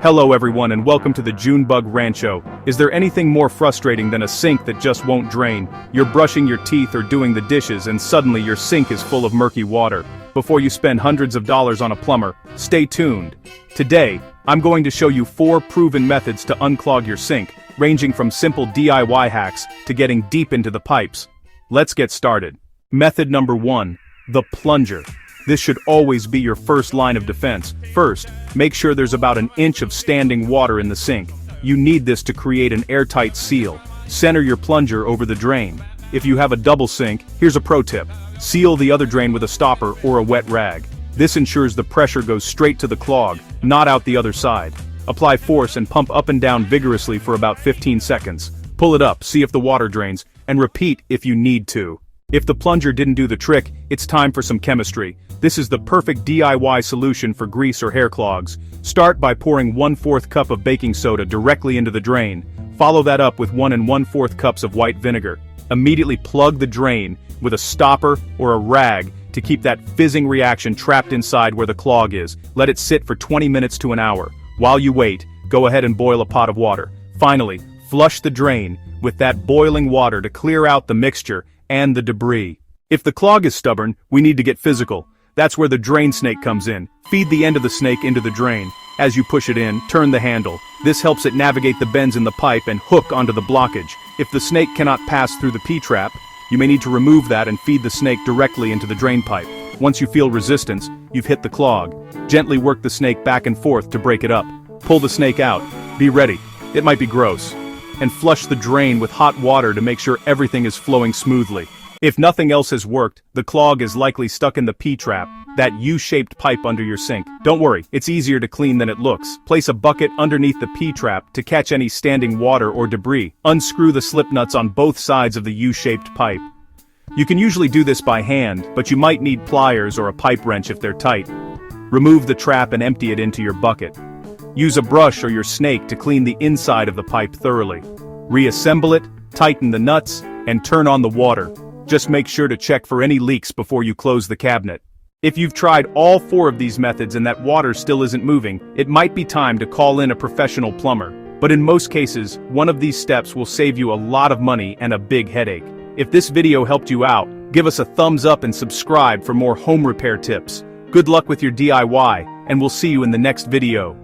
Hello everyone and welcome to the Junebug Rancho. Is there anything more frustrating than a sink that just won't drain? You're brushing your teeth or doing the dishes and suddenly your sink is full of murky water. Before you spend hundreds of dollars on a plumber, stay tuned. Today, I'm going to show you 4 proven methods to unclog your sink, ranging from simple DIY hacks to getting deep into the pipes. Let's get started. Method number 1. The plunger. This should always be your first line of defense. First, make sure there's about an inch of standing water in the sink. You need this to create an airtight seal. Center your plunger over the drain. If you have a double sink, here's a pro tip. Seal the other drain with a stopper or a wet rag. This ensures the pressure goes straight to the clog, not out the other side. Apply force and pump up and down vigorously for about 15 seconds. Pull it up, see if the water drains, and repeat if you need to. If the plunger didn't do the trick, it's time for some chemistry. This is the perfect DIY solution for grease or hair clogs. Start by pouring 1/4 cup of baking soda directly into the drain. Follow that up with 1 1/4 cups of white vinegar. Immediately plug the drain with a stopper or a rag to keep that fizzing reaction trapped inside where the clog is. Let it sit for 20 minutes to an hour. While you wait, go ahead and boil a pot of water. Finally, flush the drain with that boiling water to clear out the mixture and the debris. If the clog is stubborn, we need to get physical. That's where the drain snake comes in. Feed the end of the snake into the drain. As you push it in, turn the handle. This helps it navigate the bends in the pipe and hook onto the blockage. If the snake cannot pass through the P-trap, you may need to remove that and feed the snake directly into the drain pipe. Once you feel resistance, you've hit the clog. Gently work the snake back and forth to break it up. Pull the snake out. Be ready. It might be gross. And flush the drain with hot water to make sure everything is flowing smoothly. If nothing else has worked, the clog is likely stuck in the P-trap, that U-shaped pipe under your sink. Don't worry, it's easier to clean than it looks. Place a bucket underneath the P-trap to catch any standing water or debris. Unscrew the slip nuts on both sides of the U-shaped pipe. You can usually do this by hand, but you might need pliers or a pipe wrench if they're tight. Remove the trap and empty it into your bucket. Use a brush or your snake to clean the inside of the pipe thoroughly. Reassemble it, tighten the nuts, and turn on the water. Just make sure to check for any leaks before you close the cabinet. If you've tried all 4 of these methods and that water still isn't moving, it might be time to call in a professional plumber. But in most cases, one of these steps will save you a lot of money and a big headache. If this video helped you out, give us a thumbs up and subscribe for more home repair tips. Good luck with your DIY, and we'll see you in the next video.